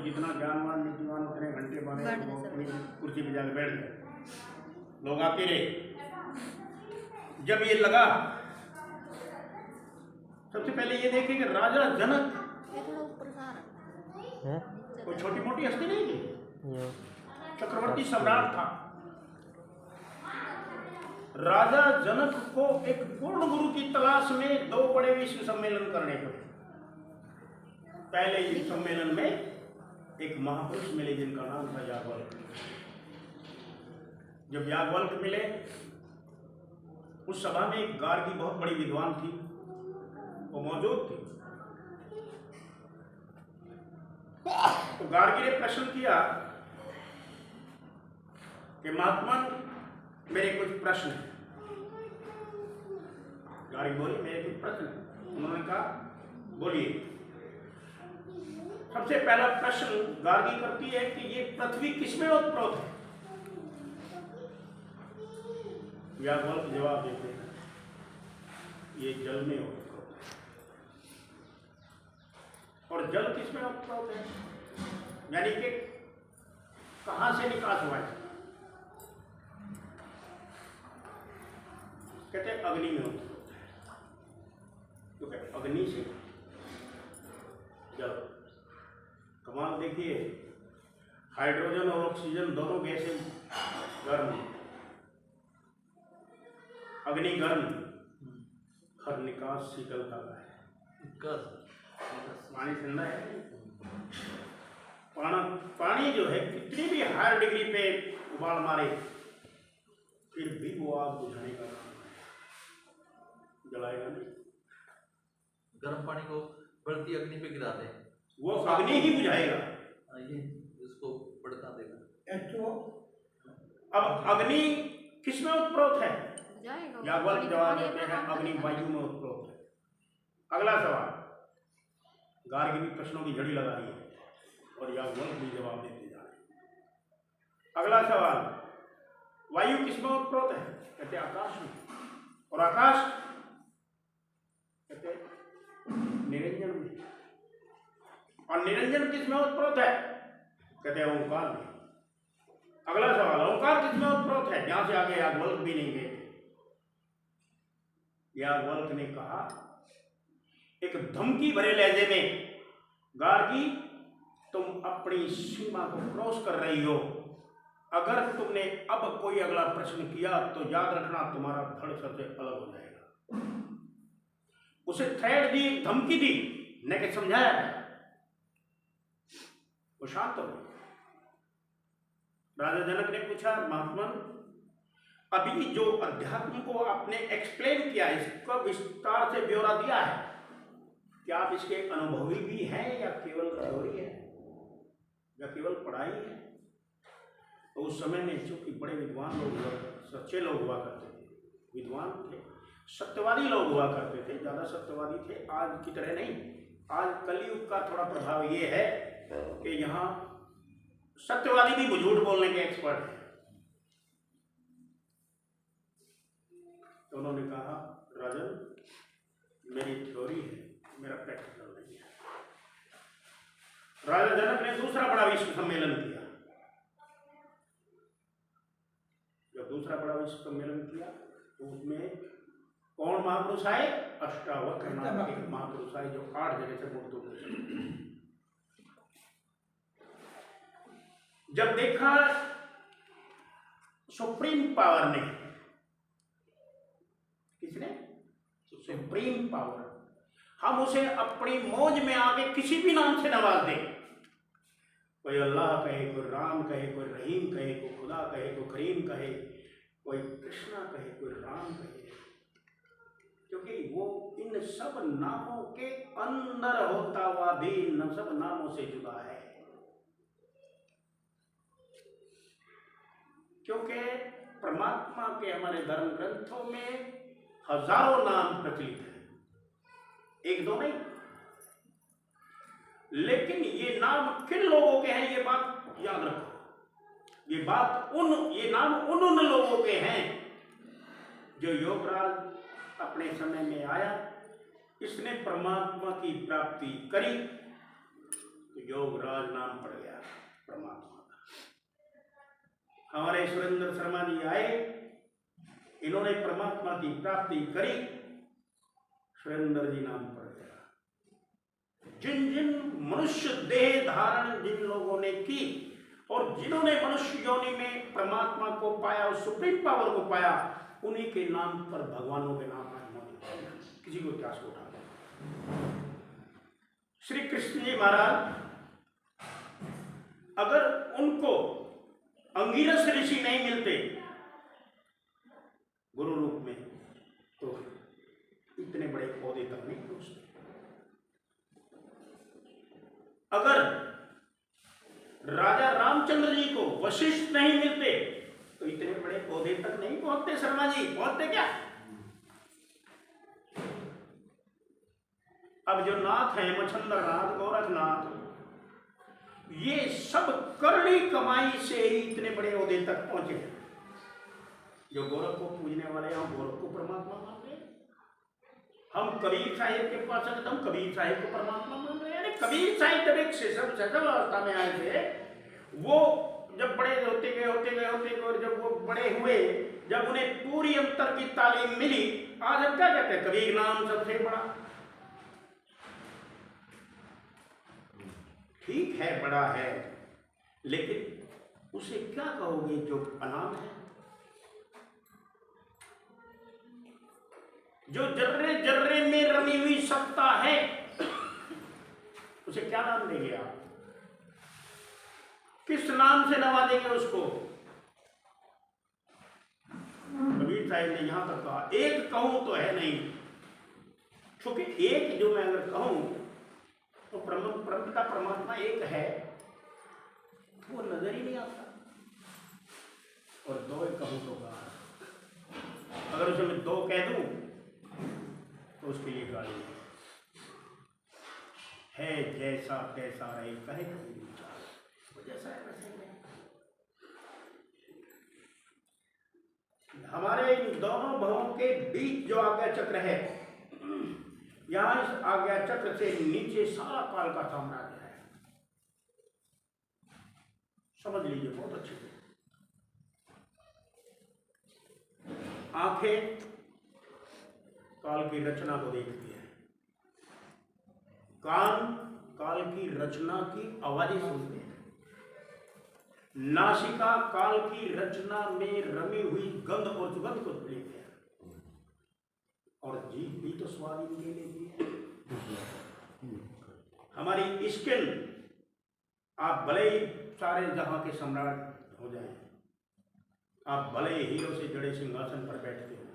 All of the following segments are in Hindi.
जितना ज्ञानवान नीतिवान उतने घंटे मारे तो अपनी कुर्सी पे जाकर बैठ गए। लोग आते रहे। जब ये लगा, सबसे पहले ये देखे कि राजा जनक कोई छोटी मोटी हस्ती नहीं थी, चक्रवर्ती सम्राट था। राजा जनक को एक पूर्ण गुरु की तलाश में 2 बड़े विश्व सम्मेलन करने पड़े। पहले इस सम्मेलन में एक महापुरुष मिले जिनका नाम था याज्ञवल्क्य। जब याज्ञवल्क्य मिले, उस सभा में एक गार्गी बहुत बड़ी विद्वान थी, वो मौजूद थी। तो गार्गी ने प्रश्न किया कि महात्मा मेरे कुछ प्रश्न हैं। गार्गी बोली मेरे कुछ प्रश्न हैं। उन्होंने कहा बोलिए। सबसे पहला प्रश्न गार्गी करती है कि ये पृथ्वी किसमें ओतप्रोत है? याज्ञवल्क्य जवाब देते हैं ये जल में ओतप्रोत है। और जल किसमें ओतप्रोत है? यानी कि कहां से निकास हुआ है? कहते हैं अग्नि में ओतप्रोत है, क्योंकि अग्नि से जल। कमाल देखिए, हाइड्रोजन और ऑक्सीजन दोनों गैसें गर्म, अग्नि गर्म, हर निकास शीतलता का है, पानी ठंडा है। पानी जो है कितनी भी हायर डिग्री पे उबाल मारे फिर भी वो आग बुझाने का काम है, जलाएगा नहीं। गर्म पानी को बढ़ती अग्नि पे गिरा दे, वो अग्नि ही बुझाएगा, ये उसको भड़का देगा। अब अग्नि किसमें उत्प्रोत है? याज्ञवल्क्य जवाब देते हैं अग्नि वायु में उत्प्रोत है। अगला सवाल, गार्गी भी प्रश्नों की झड़ी लगा रही है और याज्ञवल्क्य भी जवाब देते जा रहे हैं। अगला सवाल, वायु किसमें उत्प्रोत है? कहते आकाश में। और आकाश कहते निरंजन में। और निरंजन किसमें उत्प्रोत है? कहते हैं ओंकार में। अगला सवाल, ओंकार किसमें उत्प्रोत है? यहां से आगे याज्ञवल्क्य भी नहीं गए। याज्ञवल्क्य ने कहा एक धमकी भरे लहजे में, गार्गी तुम अपनी सीमा को क्रॉस कर रही हो। अगर तुमने अब कोई अगला प्रश्न किया तो याद रखना तुम्हारा धड़ सबसे अलग हो जाएगा। उसे थ्रेट दी, धमकी दी, न कि समझाया। वो शांत हो गई। राजा जनक ने पूछा महात्मन अभी जो अध्यात्म को आपने एक्सप्लेन किया, इसका विस्तार से ब्यौरा दिया है, क्या आप इसके अनुभवी भी हैं या केवल थ्योरी है या केवल पढ़ाई है? तो उस समय में चूंकि बड़े विद्वान लोग हुआ, सच्चे लोग हुआ करते थे, विद्वान थे, सत्यवादी लोग हुआ करते थे, ज्यादा सत्यवादी थे, आज की तरह नहीं। आज कलयुग का थोड़ा प्रभाव ये है कि यहाँ सत्यवादी भी झूठ बोलने के एक्सपर्ट हैं। तो उन्होंने कहा राजन मेरी थ्योरी है, मेरा प्रैक्टिकल नहीं है। राजा जनक ने दूसरा बड़ा विश्व सम्मेलन किया। जब दूसरा बड़ा विश्व सम्मेलन किया तो उसमें कौन महापुरुष आए? अष्टावक्र नाम के महापुरुष आए जो 8 जगह से मुक्त हुए। जब देखा सुप्रीम पावर ने, किसने? सुप्रीम पावर, हम उसे अपनी मौज में आके किसी भी नाम से नवाज दें। कोई अल्लाह कहे, कोई राम कहे, कोई रहीम कहे, कोई खुदा कहे, कोई करीम कहे, कोई कृष्णा कहे, कोई राम कहे, क्योंकि वो इन सब नामों के अंदर होता हुआ भी इन सब नामों से जुदा है। क्योंकि परमात्मा के हमारे धर्म ग्रंथों में हजारों नाम प्रचलित हैं, एक दो नहीं। लेकिन ये नाम किन लोगों के हैं ये बात याद रखो। ये नाम उन लोगों के हैं जो योगराज अपने समय में आया, इसने परमात्मा की प्राप्ति करी, तो योगराज नाम पड़ गया परमात्मा का। हमारे सुरेंद्र शर्मा जी आए, इन्होंने परमात्मा की प्राप्ति करी, सुरेंद्र जी नाम पड़ गया। जिन जिन मनुष्य देह धारण जिन लोगों ने की और जिन्होंने मनुष्य योनि में परमात्मा को पाया, उस सुप्रीम पावर को पाया, उन्हीं के नाम पर भगवानों के नाम आज मौजूद है। किसी को इतिहास को उठा दो। श्री कृष्ण जी महाराज, अगर उनको अंगिरस ऋषि नहीं मिलते गुरु रूप में, तो इतने बड़े पौधे तक नहीं पहुंचते। अगर राजा रामचंद्र जी को वशिष्ठ नहीं मिलते, तो इतने बड़े पौधे तक नहीं पहुंचते। शर्मा जी पहुंचते क्या? अब जो नाथ है, मच्छंद्रनाथ, गोरखनाथ, ये सब करनी कमाई से ही इतने बड़े ओहदे तक पहुंचे। जो गोरख को पूजने वाले हैं, हम गोरख को परमात्मा मान रहे हैं। हम कबीर साहिब के पास आए तो हम कबीर साहिब को परमात्मा मान रहे हैं। कबीर साहिब जब एक शैशव अवस्था में आए थे, वो जब बड़े होते गए और जब वो बड़े हुए, जब उन्हें पूरी अंतर की तालीम मिली, आज हम क्या कहते हैं? कबीर नाम सबसे बड़ा। ठीक है, बड़ा है, लेकिन उसे क्या कहोगे जो अनाम है, जो जर्रे जर्रे में रमी हुई सत्ता है, उसे क्या नाम देंगे आप? किस नाम से नवाजेंगे उसको? कबीर साहिब ने यहां तक कहा, एक कहूं तो है नहीं, क्योंकि एक जो मैं अगर कहूं तो परमपिता परमात्मा एक है, वो नजर ही नहीं आता। और दो कहूं तो कहा, अगर उसे मैं दो कह दूं तो उसके लिए गाली है। जैसा तैसा रहे, कहे कभी विचार, वो जैसा है वैसे ही है। हमारे इन दोनों भवों के बीच जो आज्ञा चक्र है, यहां इस आज्ञा चक्र से नीचे सारा काल का साम्राज्य है। समझ लीजिए बहुत अच्छे से। आंखें काल की रचना को देखती है, कान काल की रचना की आवाजें सुनते हैं, नासिका काल की रचना में रमी हुई गंध और सुगंध को लेते हैं, और जीभ भी तो स्वाद इनके लिए भी है। हमारी स्किन, आप भले ही सारे जहां के सम्राट हो जाएं, आप भले ही हीरो से जड़े सिंहासन पर बैठते हो,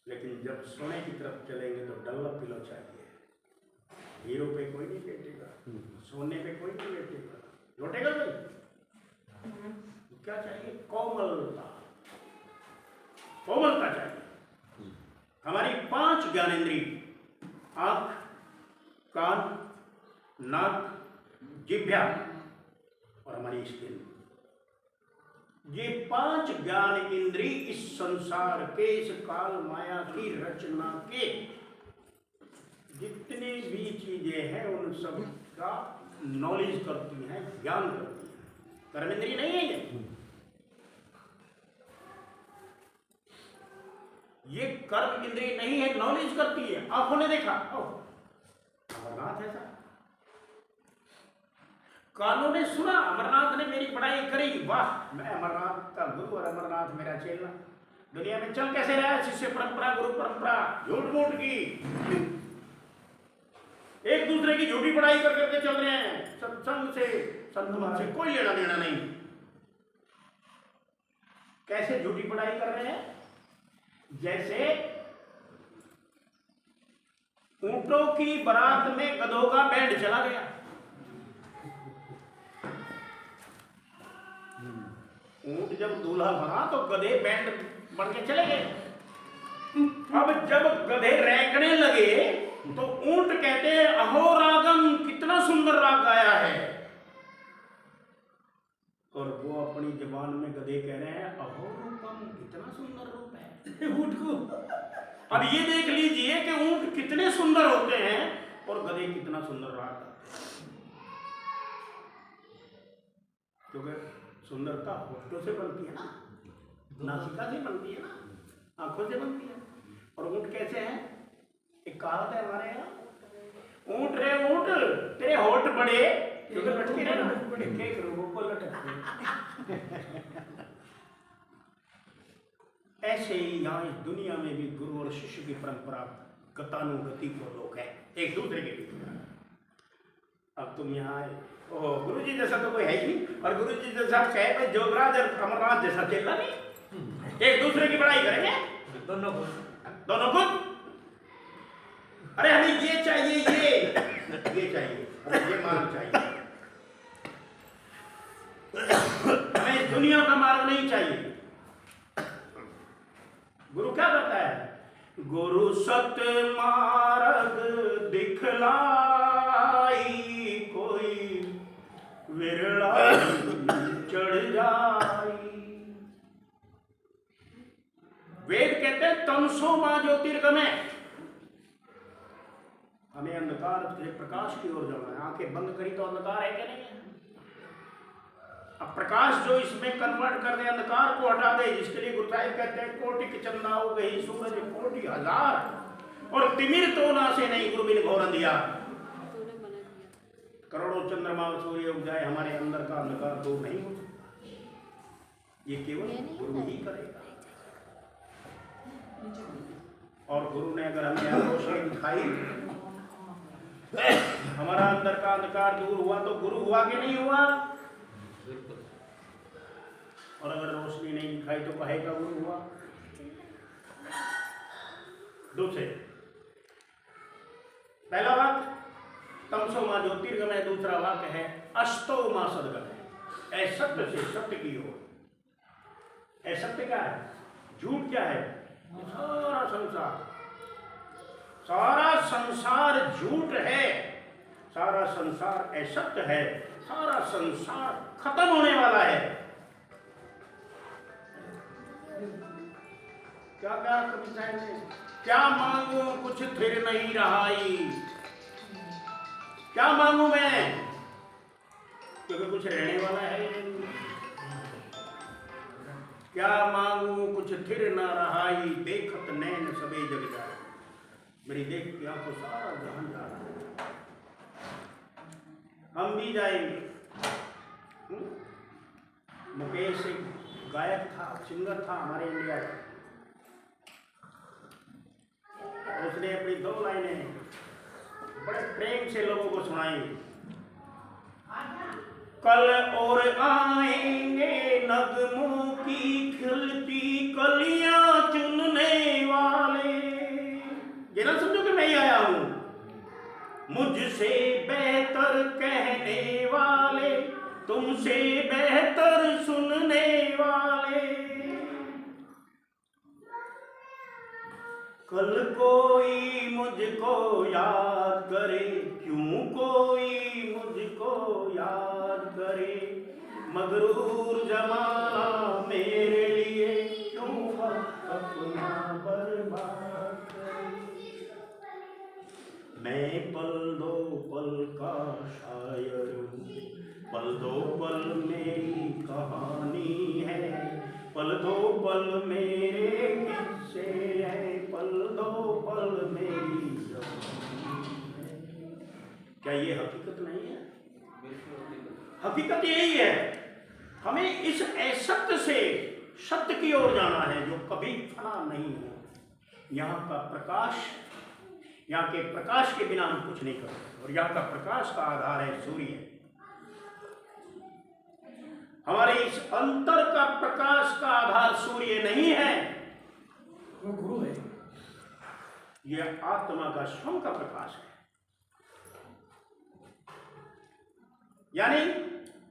लेकिन जब सोने की तरफ चलेंगे तो डल्ला पिलो चाहिए। हीरो पे कोई नहीं बैठेगा, सोने पे कोई नहीं बैठेगा, लौटेगा कोई? क्या चाहिए? कोमलता, कोमलता चाहिए। हमारी 5 ज्ञानेंद्रिय, आंख, कान, नाक, जिह्वा और हमारी स्किन, ये 5 ज्ञान इंद्रिय इस संसार के, इस काल माया की रचना के जितनी भी चीजें हैं उन सब का नॉलेज करती हैं, ज्ञान करती हैं। कर्म इंद्रिय नहीं है ये कर्म इंद्रिय नहीं है, नॉलेज करती है। आंखों ने देखा, अमरनाथ है साहब, कानों ने सुना, अमरनाथ ने मेरी पढ़ाई करी, वाह मैं अमरनाथ का गुरु और अमरनाथ मेरा चेला। दुनिया में चल कैसे रहा है? शिष्य परंपरा, गुरु परंपरा, झूठ मूठ की, एक दूसरे की झूठी पढ़ाई कर करके चल रहे हैं। सत्संग से, संत से कोई लेना देना नहीं। कैसे झूठी पढ़ाई कर रहे हैं? जैसे ऊंटों की बारात में गधों का बैंड चला गया। ऊंट जब दूल्हा बना तो गधे बैंड बन के चले गए। अब जब गधे रैंकने लगे तो ऊंट कहते हैं अहो रागम, कितना सुंदर राग गाया है। और वो अपनी जबान में गधे कह रहे हैं अहो रूपम, कितना सुंदर रूप है ऊंट को। अब ये देख लीजिए कि ऊंट कितने सुंदर होते हैं और गधे कितना सुंदर राग गाते हैं। क्योंकि सुंदरता होठों से बनती है ना, नासिका से बनती है ना, आंखों से बनती है। और ऊँट कैसे हैं? एक कहावत है हमारे यहाँ, ऊँट रे ऊँट तेरे होठ बड़े, क्योंकि लटके रहे ना, बड़े क्या करो वो लटकते। ऐसे ही यहाँ इस दुनिया में भी गुरु और शिष्य की परंपरा गतानुगति को लोग है एक दूसरे के बीच में। अब तुम यहाँ आए, ओह गुरु जी जैसा तो कोई है ही नहीं, और गुरु जी जैसा कहे भाई जोगराज और अमरनाथ जैसा चेला नहीं, एक दूसरे की बड़ाई करेंगे दोनों को। अरे हमें ये चाहिए, ये चाहिए, हमें ये मार्ग चाहिए, हमें इस दुनिया का मार्ग नहीं चाहिए। गुरु क्या करता है? गुरु सत्य मार्ग दिखलाई, कोई विरला चढ़ जाई। वेद कहते हैं तमसो मां ज्योतिर्गमय, हमें अंधकार से प्रकाश की ओर जाना है। आंखें बंद करी तो अंधकार है क्या नहीं है? अब प्रकाश जो इसमें कन्वर्ट कर दे, अंधकार को हटा दे, जिसके लिए गुरु साहिब कहते हैं कोटि की चंदा हो गई सूरज कोटि हजार, और तिमिर तो ना से नहीं गुरु बिन घोर अंधियार। करोड़ों चंद्रमा सूर्य उग जाए, हमारे अंदर का अंधकार दूर नहीं हो सकता। ये केवल गुरु ही करेगा। और गुरु ने अगर हमें रोशनी दिखाई, हमारा अंदर का अंधकार दूर हुआ तो गुरु हुआ कि नहीं हुआ? और अगर रोशनी नहीं दिखाई तो कहेगा गुरु हुआ? दूसरे पहला वाक्य तमसो मां ज्योतिर्गमय, दूसरा वाक्य है अस्तो मां सद्गमय, असत्य से सत्य की ओर। असत्य क्या है? झूठ क्या है? सारा संसार झूठ है, सारा संसार असत्य है, सारा संसार खत्म होने वाला है। क्या क्या कविता है? क्या मांगू कुछ फिर नहीं रहाई, क्या मांगू मैं, क्योंकि कुछ रहने वाला है। क्या मांगू कुछ फिर न रहाई, देखत नैन सबे जग जाए। मेरी देख की आंखों सारा जहान जा रहा है, हम भी जाएंगे। मुकेश एक गायक था, सिंगर था हमारे इंडिया का, उसने अपनी 2 लाइनें बड़े प्रेम से लोगों को सुनाई। कल और आएंगे नगमों की खिलती कलियां चुनने वाले। ये ना समझो कि मैं ही आया हूं, मुझसे बेहतर कहने वाले, तुमसे बेहतर सुनने वाले। कल कोई मुझको याद करे, क्यों कोई मुझको याद करे, मगरूर जमाना मेरे लिए क्यों अपना बर्बाद करे। मैं पल दो पल का शायर हूँ, पल दो पल मेरी कहानी है, पल दो पल मेरे किस्से हैं, पल दो पल मेरी जवानी है। क्या ये हकीकत नहीं है? हकीकत यही है, हमें इस असत्य से सत्य की ओर जाना है जो कभी फना नहीं हो। यहाँ का प्रकाश, यहाँ के प्रकाश के बिना हम कुछ नहीं कर सकते, और यहाँ का प्रकाश का आधार है सूर्य। हमारे इस अंतर का प्रकाश का आधार सूर्य नहीं है, वो गुरु है। यह आत्मा का स्वयं का प्रकाश है, यानी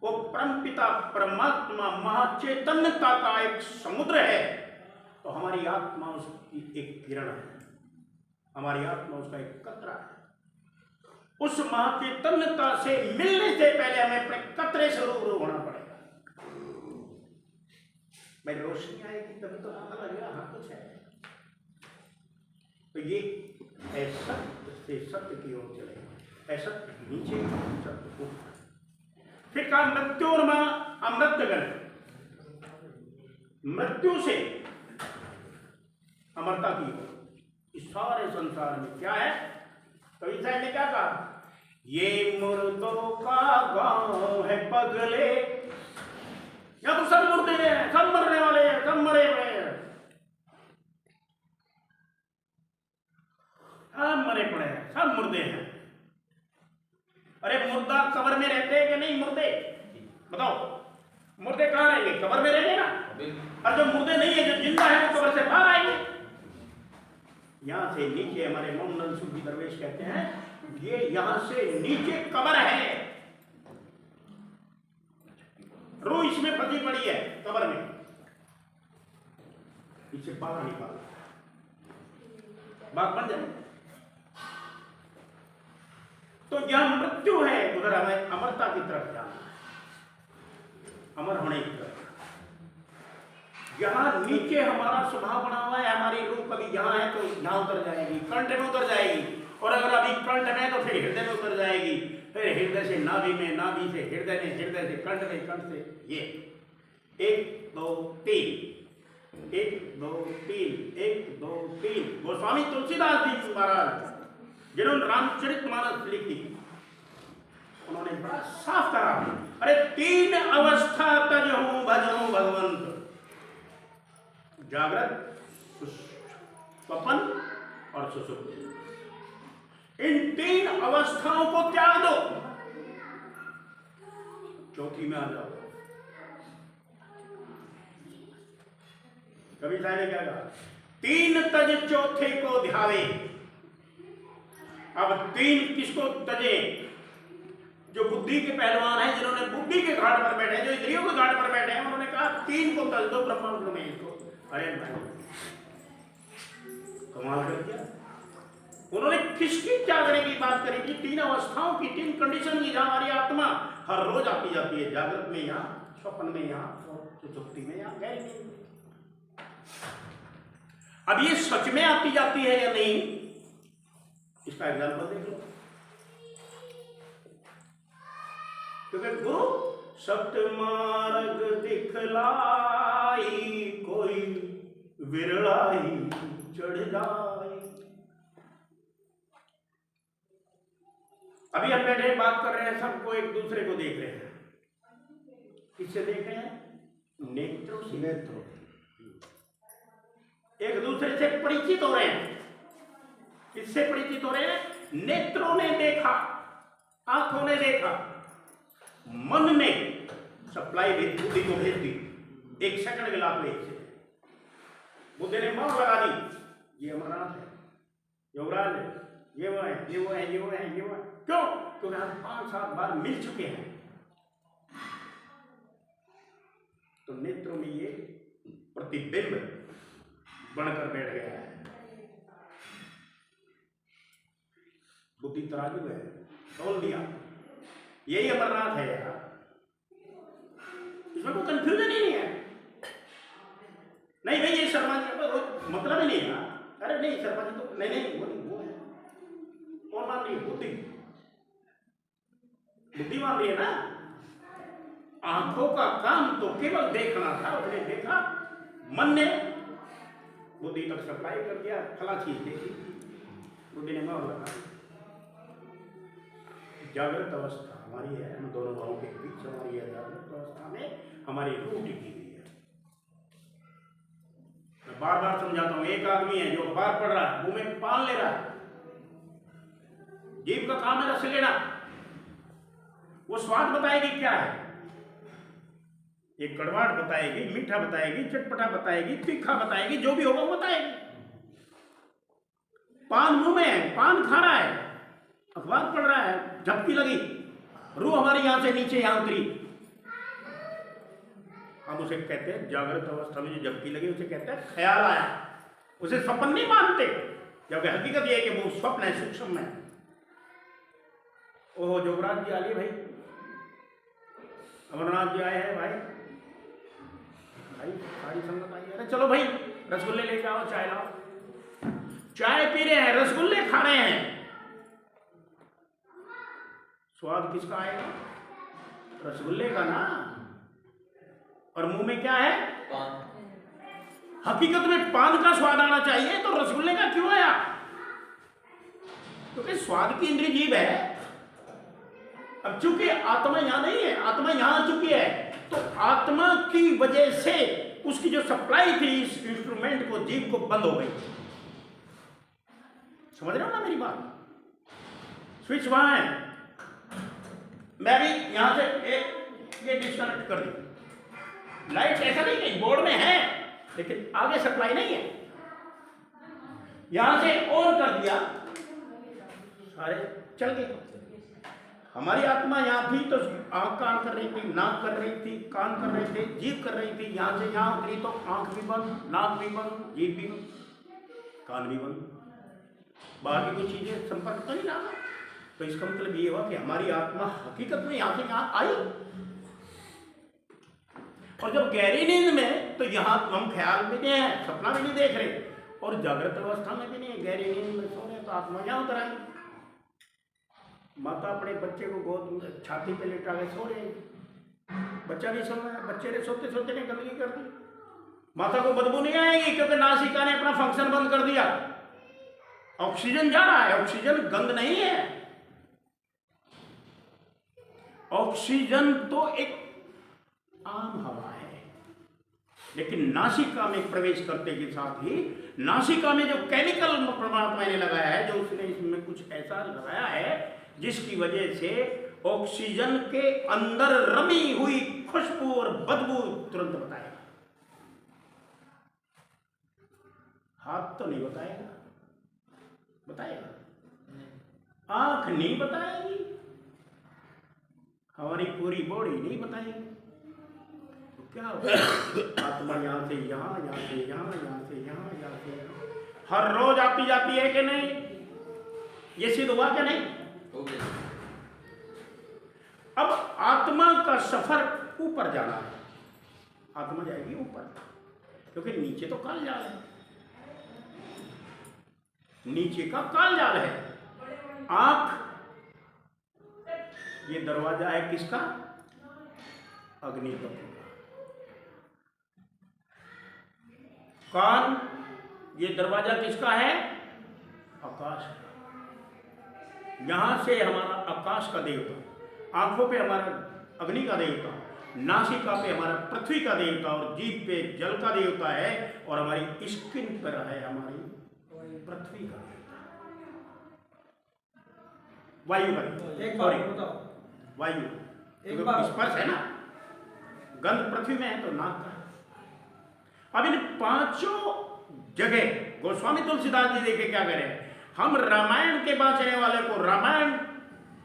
वो परमपिता परमात्मा महाचैतन्यता का एक समुद्र है, तो हमारी आत्मा उसकी एक किरण है, हमारी आत्मा उसका एक कतरा है। उस महाचैतन्यता से मिलने से पहले हमें अपने कतरे से रूबरू होना पड़ेगा। भाई रोशनी आएगी तभी तो पता लगेगा हाँ कुछ है। तो ये असत्य से सत्य की ओर चलेगा, असत्य नीचे सत्य ऊपर। फिर कहा मृत्योर्मा अमृतगण, मृत्यु से अमरता की हो। इस सारे संसार में क्या है? कवि साहब ने क्या कहा? ये मुर्दों का गांव है पगले, या तो सब मुर्दे हैं, सब मरने वाले हैं, सब मरे हुए हैं, सब मरे पड़े हैं, सब मुर्दे हैं। अरे मुर्दा कब्र में रहते हैं कि नहीं? मुर्दे बताओ, मुर्दे कहाँ रहेंगे? कब्र में रहेंगे ना। और जो मुर्दे नहीं है, जो जिंदा है, वो कब्र से बाहर आएंगे। यहां से नीचे हमारे मोहम्मद सूफी दरवेश कहते हैं, ये यहां से नीचे कब्र है, रूह इसमें फंसी पड़ी है कब्र में, इसे बाहर निकाल, बात बन जाए। तो यह मृत्यु है, उधर हमें अमरता की तरफ जाना है, अमर होने की तरफ। यहां नीचे हमारा स्वभाव बना हुआ है, हमारी रूह कभी यहां है तो यहां उतर जाएगी, कंठ में उतर जाएगी, और अगर अभी कंठ में तो फिर हृदय में उतर जाएगी, फिर हृदय से नाभि में, नाभि से हृदय में, हृदय से कंठ में, कंठ से ये 1 2 3 1 2 3 1 2 3। गोस्वामी तुलसीदास जी महाराज जिन्होंने रामचरितमानस लिखी, उन्होंने बड़ा साफ कहा, अरे 3 अवस्था तजहूं भजहूं भगवंत, जागृत, स्वप्न और सुषुप्ति। इन 3 अवस्थाओं को त्याग दो, चौथी में आ जाओ। कबीर साहब ने क्या कहा? 3 तज चौथे को ध्यावे। अब 3 किसको तजे? जो बुद्धि के पहलवान हैं, जिन्होंने बुद्धि के घाट पर बैठे हैं, जो इंद्रियों के घाट पर बैठे हैं, उन्होंने कहा 3 को तज दो ब्रह्मांड में इसको। अरे भाई कमाल कर दिया। उन्होंने किसकी त्यागने की बात करी थी? 3 अवस्थाओं की, 3 कंडीशन की, जहां हमारी आत्मा हर रोज आती जाती है, जागृत में यहाँ, स्वप्न में यहाँ, और सुषुप्ति में यहाँ, गहरी में। अब ये सच में आती जाती है या नहीं, इसका एग्जाम्पल देख लो। क्योंकि गुरु सत्य मार्ग दिखलाई, कोई विरलाई चढ़ जाए। अभी हम बैठे बात कर रहे हैं, सबको एक दूसरे को देख रहे हैं। किससे देख रहे हैं? नेत्रों से। नेत्रों एक दूसरे से परिचित हो रहे हैं। किससे परिचित हो रहे हैं? नेत्रों ने देखा, आंखों ने देखा, मन ने सप्लाई भी बुद्धि को भेज दी, 1 सेकंड के लाभ से बुद्धि ने मोहर लगा दी, ये अमरनाथ है, योगराज है, ये वो है, ये वो है, ये वो है, ये वो है। क्यों? क्योंकि हम 5-7 बार मिल चुके हैं। तो नेत्रों में ये प्रतिबिंब बनकर बैठ गया है। बुद्धि तराजू है, तोल दिया, यही अमरनाथ है यार, इसमें कोई कंफ्यूजन ही नहीं है। नहीं भाई ये शर्मा जी मतलब ही नहीं है। अरे नहीं शर्मा जी तो नहीं नहीं वो नहीं, वो है कौन मान रही है? बुद्धि, बुद्धि मान रही है ना। आंखों का काम तो केवल देखना था, उसने देखा, मन ने बुद्धि तक सप्लाई कर दिया, फला चीज देखी, बुद्धि ने मोहर लगा। जागृत अवस्था हमारी है, हम दोनों भावों के बीच हमारी है। जागृत अवस्था में हमारी रूह टिकी हुई है। मैं बार बार समझाता हूं, एक आदमी है जो अखबार पढ़ रहा है, मुंह में पान ले रहा है, जीभ का काम है रस लेना, वो स्वाद बताएगी क्या है? एक कड़वाहट बताएगी, मीठा बताएगी, चटपटा बताएगी, तीखा बताएगी, जो भी होगा वो बताएगी। पान मुंह में है, पान खा रहा है, अखबार पढ़ रहा है, झपकी लगी, रूह हमारी यहां से नीचे यहां उतरी, हम उसे कहते हैं जागृत अवस्था में जो झपकी लगी उसे कहते हैं ख्याल आया। उसे स्वप्न नहीं मानते, जबकि हकीकत यह है कि वो स्वप्न है, सूक्ष्म है। ओहो जोगराज जी आ लिए भाई, अमरनाथ जी आए हैं भाई, भाई सारी संगत आई है। अरे चलो भाई रसगुल्ले लेके आओ, चाय लाओ। चाय पी रहे हैं, रसगुल्ले खा रहे हैं, स्वाद किसका आएगा? रसगुल्ले का ना। और मुंह में क्या है? पान। हकीकत में पान का स्वाद आना चाहिए तो रसगुल्ले का क्यों आया? क्योंकि स्वाद की इंद्रिय जीभ है। अब चूंकि आत्मा यहां नहीं है, आत्मा यहां आ चुकी है, तो आत्मा की वजह से उसकी जो सप्लाई थी इस इंस्ट्रूमेंट को, जीभ को, बंद हो गई। समझ रहे हो ना मेरी बात? स्विच वहां है, मैं भी यहां से एक ये डिस्कनेक्ट कर दी। लाइट ऐसा नहीं है, बोर्ड में है लेकिन आगे सप्लाई नहीं है। यहां से ऑन कर दिया, सारे चल गए। हमारी आत्मा यहां थी तो आंख काम कर रही थी, नाक कर रही थी, कान कर रहे थे, जीभ कर रही थी। यहां से यहां उतरी तो आंख भी बंद, नाक भी बंद, जीभ भी बंद, कान भी बंद, बाहर की कोई चीजें संपर्क तो नहीं रहा। तो इसका मतलब ये हुआ कि हमारी आत्मा हकीकत में यहां से यहां आई। और जब गहरी नींद में, तो यहां हम ख्याल में नहीं है, सपना भी नहीं देख रहे, और जागृत अवस्था में भी नहीं, गहरी नींद में सो रहे, तो आत्मा यहां उतर आई। माता अपने बच्चे को गोद में छाती पे लेटा के सो रहे, बच्चा भी सो रहा है, बच्चे ने सोते सोते ने गंदगी कर दी। माता को बदबू नहीं आएगी क्योंकि नासिका ने अपना फंक्शन बंद कर दिया। ऑक्सीजन जा रहा है, ऑक्सीजन गंद नहीं है। ऑक्सीजन तो एक आम हवा है, लेकिन नासिका में प्रवेश करते के साथ ही नासिका में जो केमिकल परमात्मा ने लगाया है, जो उसने इसमें कुछ ऐसा लगाया है जिसकी वजह से ऑक्सीजन के अंदर रमी हुई खुशबू और बदबू तुरंत बताएगा। हाथ तो नहीं बताएगा, बताएगा। आंख नहीं बताएगी, हमारी पूरी बॉडी नहीं बताएगी। तो क्या होगा? आत्मा यहां से यहां, यहां से यहां, यहां से यहां, यहां से यहां हर रोज आती जाती है कि नहीं? ये सिद्ध हुआ कि नहीं? अब आत्मा का सफर ऊपर जाना है, आत्मा जाएगी ऊपर, क्योंकि नीचे तो काल जाल है, नीचे का काल जाल है। आंख ये दरवाजा है किसका? अग्नि तत्व का। कान ये दरवाजा किसका है? आकाश का। यहां से हमारा आकाश का देवता, आंखों पे हमारा अग्नि का देवता, नासिका पे हमारा पृथ्वी का देवता, और जीभ पे जल का देवता है, और हमारी स्किन पर है हमारी पृथ्वी का देवता, वायु का देवता। एक बात बताओ, वायु एक बात स्पर्श है ना, गंध पृथ्वी में है तो नाक का है। अब इन पांचों जगह गोस्वामी तुलसीदास जी देखे क्या करें। हम रामायण के बाँचने वाले को रामायण,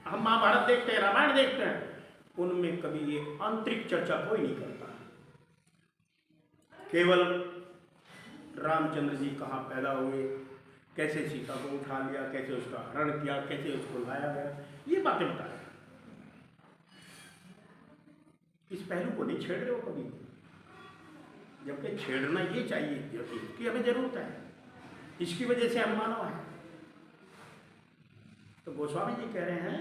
हम महाभारत देखते हैं, रामायण देखते हैं, उनमें कभी ये आंतरिक चर्चा कोई नहीं करता। केवल रामचंद्र जी कहाँ पैदा हुए, कैसे सीता को उठा लिया, कैसे उसका हरण किया, कैसे उसको लाया गया, ये बातें बताया। इस पहलू को नहीं छेड़ रहे हो कभी, जबकि छेड़ना ये चाहिए, इसकी हमें जरूरत है, इसकी वजह से हम मानव हैं। तो गोस्वामी जी कह रहे हैं,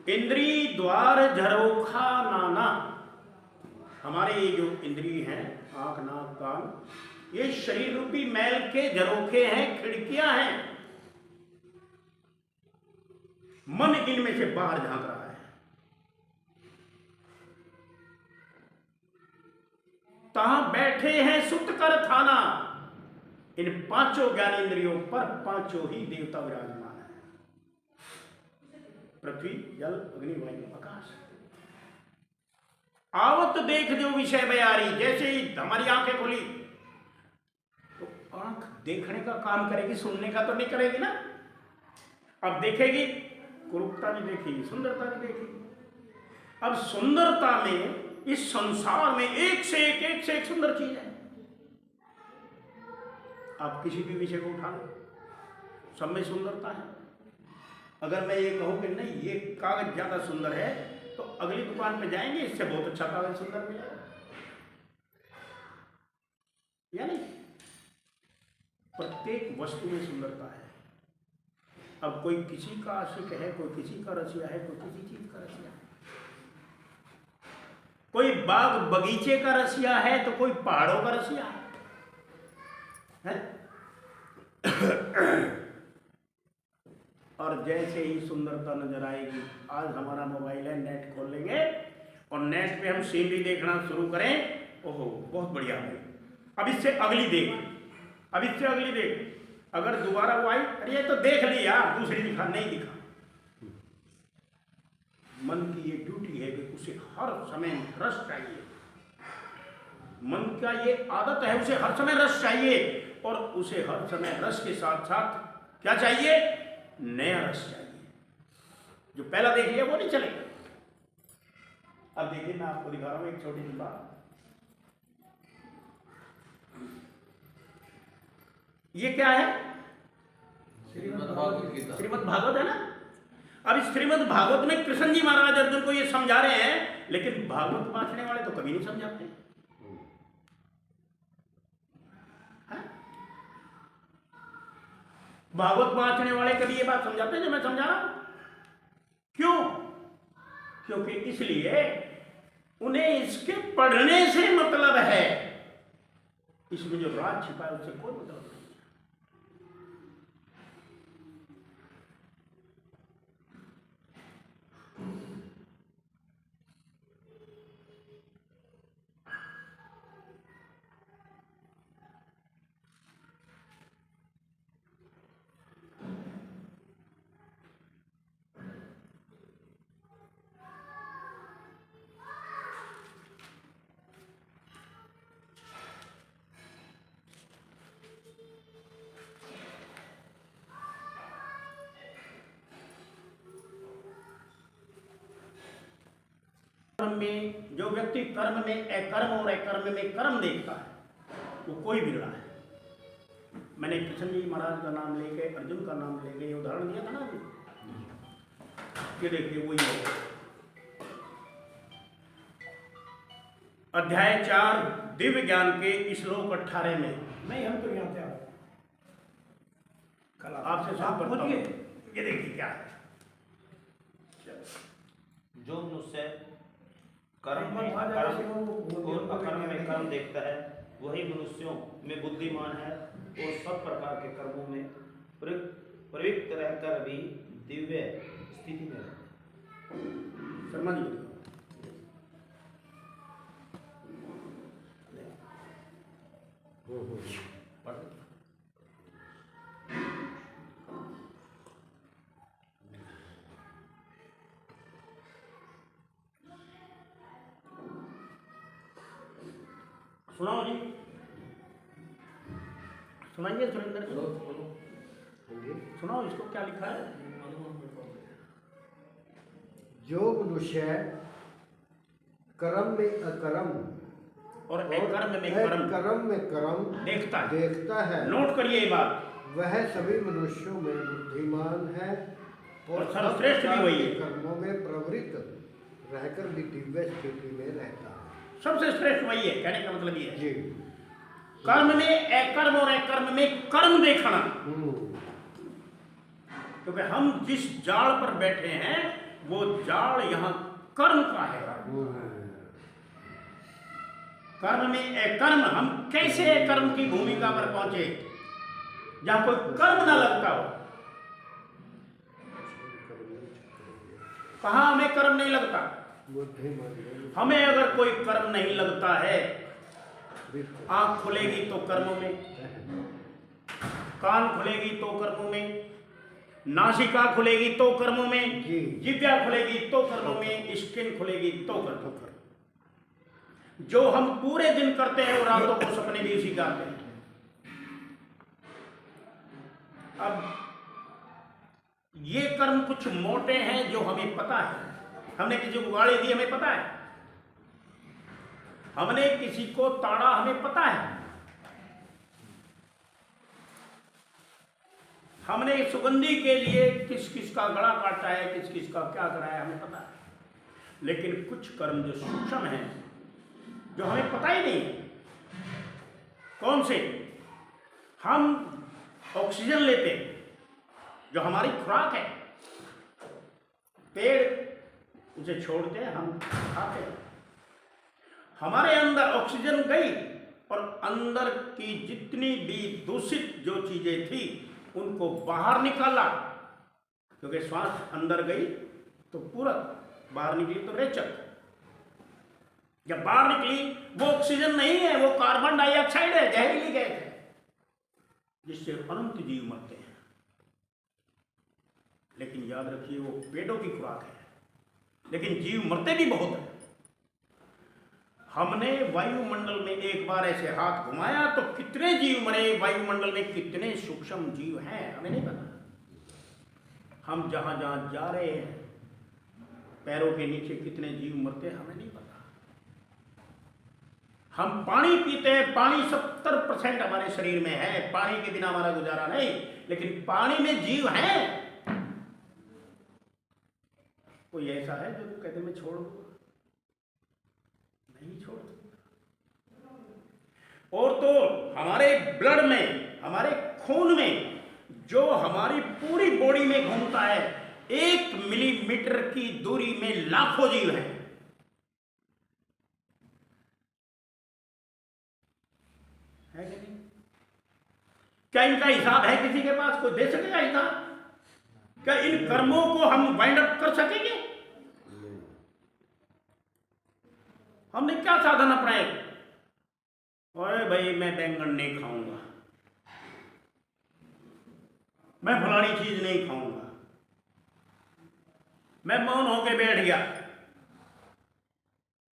इंद्री द्वार झरोखा नाना, हमारे ये जो इंद्रिय हैं, आंख नाक कान, ये शरीर रूपी मैल के झरोखे हैं, खिड़कियां हैं। मन इनमें से बाहर झांक रहा है। तहां बैठे हैं सुत कर थाना, इन पांचों ज्ञानेंद्रियों पर पांचों ही देवता विराजमान है, पृथ्वी जल अग्नि वायु आकाश। आवत देख जो विषय बयारी, जैसे ही हमारी आंखें खुली तो आंख देखने का काम करेगी, सुनने का तो नहीं करेगी ना। अब देखेगी, कुरूपता भी देखेगी, सुंदरता भी देखेगी। अब सुंदरता में, इस संसार में एक से एक सुंदर चीज है। आप किसी भी विषय को उठा लो, सब में सुंदरता है। अगर मैं ये कहूं कि नहीं ये कागज ज्यादा सुंदर है, तो अगली दुकान पे जाएंगे, इससे बहुत अच्छा कागज सुंदर मिलेगा, या नहीं? प्रत्येक वस्तु में सुंदरता है। अब कोई किसी का आशिक है, कोई किसी का रसिया है, कोई किसी चीज का रसिया है। कोई बाग बगीचे का रसिया है तो कोई पहाड़ों का रसिया है? और जैसे ही सुंदरता नजर आएगी, आज हमारा मोबाइल है, नेट खोल लेंगे और नेट पे हम सीनरी देखना शुरू करें, ओहो बहुत बढ़िया है, अब इससे अगली देख, अब इससे अगली देख, अगर दोबारा वो आई, अरे ये तो देख ली यार, दूसरी दिखा, नहीं दिखा। मन की ये ड्यूटी है कि उसे हर समय रस चाहिए, मन का ये आदत है, उसे हर समय रस चाहिए, और उसे हर समय रस के साथ साथ क्या चाहिए? नया रस चाहिए। जो पहला देख लिया वो नहीं चलेगा। अब देखिए, मैं आपको दिखा रहा हूं एक छोटी सी बात। ये क्या है? श्रीमद् भागवत गीता। श्रीमद् भागवत है ना। अब इस श्रीमद् भागवत में कृष्ण जी महाराज अर्जुन को ये समझा रहे हैं, लेकिन भागवत बांटने वाले तो कभी नहीं समझाते। भागवत बांटने वाले कभी ये बात समझाते हैं जो मैं समझा रहा हूं? क्यों? क्योंकि इसलिए उन्हें इसके पढ़ने से मतलब है, इसमें जो राज छिपा है उससे कोई मतलब नहीं। में जो व्यक्ति कर्म में अकर्म और अकर्म में कर्म देखता है वो कोई बिगड़ा है। मैंने कृष्ण जी महाराज का नाम लेके, अर्जुन का नाम लेके ये उदाहरण दिया था ना अभी, कि देखिए वही है। अध्याय 4 दिव्य ज्ञान के श्लोक 18 में, नहीं हम तो यहाँ से कल आपसे सब पढ़ता हूँ। ये देखिए क्या है। जो मनुष्य कर्म में कर्म और अकर्म में कर्म देखता है वही मनुष्यों में बुद्धिमान है, और सब प्रकार के कर्मों में प्रवृत्त रहकर भी दिव्य स्थिति में है। शर्मा जी सुनाओ जी, सुनाइए सुरेंद्र जी, सुनाओ इसको क्या लिखा है। जो मनुष्य कर्म में अकर्म और अकर्म में कर्म देखता है, नोट करिए ये बात, वह सभी मनुष्यों में बुद्धिमान है और सर्वश्रेष्ठ भी वही है। कर्मों में प्रवृत्त रहकर भी दिव्य स्थिति में रहता है। सबसे श्रेष्ठ वही है, कहने का मतलब ये है जी। कर्म में अकर्म और अकर्म में कर्म देखना। क्योंकि हम जिस जाल पर बैठे हैं वो जाल यहाँ कर्म का है। कर्म में अकर्म, हम कैसे अकर्म की भूमिका पर पहुंचे जहां कोई कर्म ना लगता हो। कहां हमें कर्म नहीं लगता? हमें अगर कोई कर्म नहीं लगता है, आंख खुलेगी तो कर्मों में, कान खुलेगी तो कर्मों में, नासिका खुलेगी तो कर्मों में, जिह्वा खुलेगी तो कर्मों में, स्किन खुलेगी तो कर्मों में। जो हम पूरे दिन करते हैं और रातों को सपने भी इसी का आते हैं। अब ये कर्म कुछ मोटे हैं जो हमें पता है, हमने किसी को गाली दी हमें पता है, हमने किसी को ताड़ा हमें पता है, हमने सुगंधी के लिए किस किस का गला काटा है, किस किस का क्या करा है हमें पता है। लेकिन कुछ कर्म जो सूक्ष्म हैं, जो हमें पता ही नहीं है। कौन से? हम ऑक्सीजन लेते हैं जो हमारी खुराक है, पेड़ उसे छोड़ते हैं, हम खाते हैं। हमारे अंदर ऑक्सीजन गई और अंदर की जितनी भी दूषित जो चीजें थी उनको बाहर निकाला, क्योंकि श्वास अंदर गई तो पूरा, बाहर निकली तो रेचक। जब बाहर निकली वो ऑक्सीजन नहीं है, वो कार्बन डाइऑक्साइड है, जहरीली गैस है, जिससे अनंत जीव मरते हैं। लेकिन याद रखिए वो पेड़ों की खुराक है, लेकिन जीव मरते भी बहुत हैं। हमने वायुमंडल में एक बार ऐसे हाथ घुमाया तो कितने जीव मरे, वायुमंडल में कितने सूक्ष्म जीव हैं हमें नहीं पता। हम जहां जहां जा रहे हैं पैरों के नीचे कितने जीव मरते हैं हमें नहीं पता। हम पानी पीते हैं, पानी 70% हमारे शरीर में है, पानी के बिना हमारा गुजारा नहीं, लेकिन पानी में जीव हैं। कोई ऐसा है जो कहते मैं छोड़ दूंगा? नहीं छोड़ सकता। और तो हमारे ब्लड में, हमारे खून में, जो हमारी पूरी बॉडी में घूमता है, 1 मिलीमीटर की दूरी में लाखों जीव हैं। है कि नहीं? क्या इनका हिसाब है किसी के पास? कोई दे सकेगा हिसाब? क्या इन कर्मों को हम वाइंड अप कर सकेंगे? हमने क्या साधन अपनाए? अरे भाई मैं बैंगन नहीं खाऊंगा, मैं फलानी चीज नहीं खाऊंगा, मैं मौन होके बैठ गया,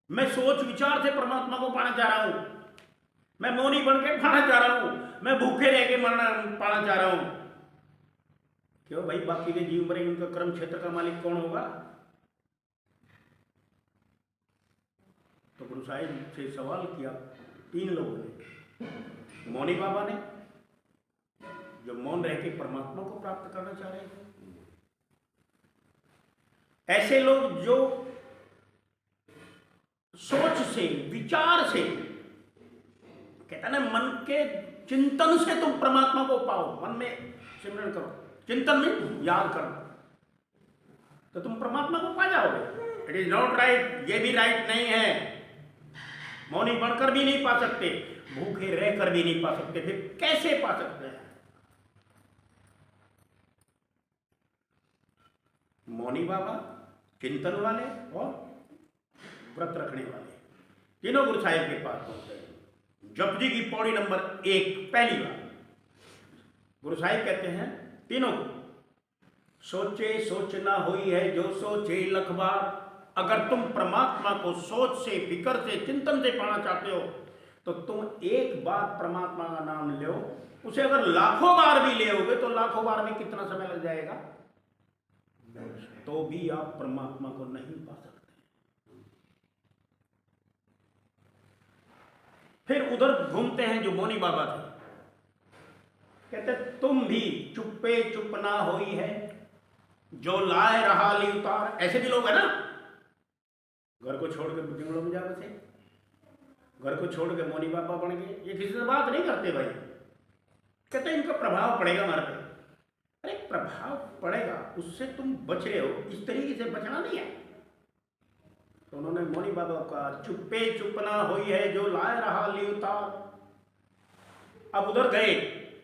मैं सोच विचार से परमात्मा को पाना चाह रहा हूं, मैं मौनी बन के खाना चाह रहा हूं, मैं भूखे रह के मरना पाना चाह रहा हूं। क्यों भाई? बाकी के जीव मरे, उनका कर्म क्षेत्र का मालिक कौन होगा? तो गुरु साहिब से सवाल किया 3 लोगों ने। मौनी बाबा ने, जो मौन रह के परमात्मा को प्राप्त करना चाह रहे थे। ऐसे लोग जो सोच से, विचार से, कहता ना मन के चिंतन से तुम परमात्मा को पाओ, मन में सिमरन करो, चिंतन में याद करो, तो तुम परमात्मा को पा जाओगे। इट इज नॉट राइट, ये भी राइट नहीं है। मौनी बनकर भी नहीं पा सकते, भूखे रहकर भी नहीं पा सकते, फिर कैसे पा सकते हैं? मौनी बाबा, चिंतन वाले और व्रत रखने वाले, तीनों गुरु साहिब के पास पहुंचे। जपजी की पौड़ी नंबर 1 पहली बार गुरु साहिब कहते हैं तीनों को, सोचे सोचना हुई है जो सोचे लख बार। अगर तुम परमात्मा को सोच से, फिक्र से, चिंतन से पाना चाहते हो तो तुम एक बार परमात्मा का नाम लो। उसे अगर लाखों बार भी लेओगे तो लाखों बार में कितना समय लग जाएगा, तो भी आप परमात्मा को नहीं पा सकते। फिर उधर घूमते हैं जो मौनी बाबा थे, कहते तुम भी चुप्पे चुप ना होई है जो लाए रहा ली उतार। ऐसे भी लोग है ना, घर को छोड़ के जंगलों में जा बसे, घर को छोड़ के मौनी बाबा बन गए। ये किसी से बात नहीं करते भाई, कहते इनका प्रभाव पड़ेगा हमारे पे। अरे प्रभाव पड़ेगा, उससे तुम बच रहे हो, इस तरीके से बचना नहीं है। तो उन्होंने मौनी बाबा का चुप्पे चुपना हुई है जो लाए रहा ली उतार। अब उधर गए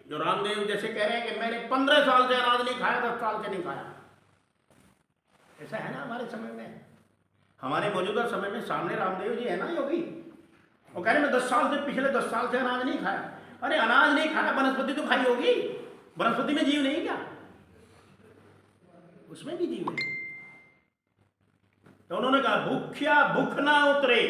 जो रामदेव जैसे कह रहे हैं कि मैंने 15 साल से अनाज नहीं खाया, 10 साल से नहीं खाया। ऐसा है ना हमारे समय में, हमारे मौजूदा समय में सामने रामदेव जी है ना योगी, वो कह रहे मैं 10 साल से, पिछले 10 साल से अनाज नहीं खाया। अरे अनाज नहीं खाया, वनस्पति तो खाई होगी, वनस्पति में जीव नहीं क्या? उसमें भी जीव है। तो उन्होंने कहा भूखिया भूख ना उतरे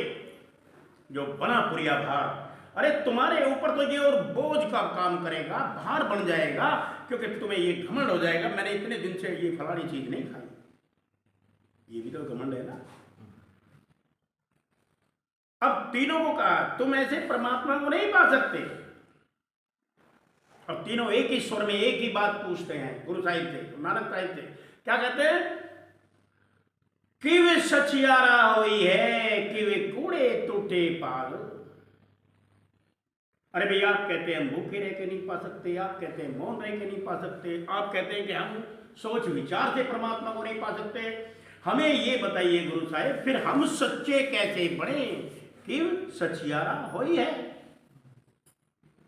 जो बना पुरिया भार। अरे तुम्हारे ऊपर तो ये और बोझ का काम करेगा, भार बन जाएगा, क्योंकि तुम्हें ये घमंड हो जाएगा मैंने इतने दिन से ये फलानी चीज नहीं खाई। ये भी तो घमंड है ना। अब तीनों को कहा तुम ऐसे परमात्मा को नहीं पा सकते। अब तीनों एक ही स्वर में एक ही बात पूछते हैं गुरु साहिब से, नानक साहिब से। क्या कहते हैं? कि वे सचियारा हुई है कि वे कूड़े टूटे पाल। अरे भैया आप कहते हैं हम भूखे रह के नहीं पा सकते, आप कहते हैं मौन रह के नहीं पा सकते, आप कहते हैं कि हम सोच विचार से परमात्मा को नहीं पा सकते। हमें ये बताइए गुरु साहिब, फिर हम सच्चे कैसे बने, कि सचियारा होई है।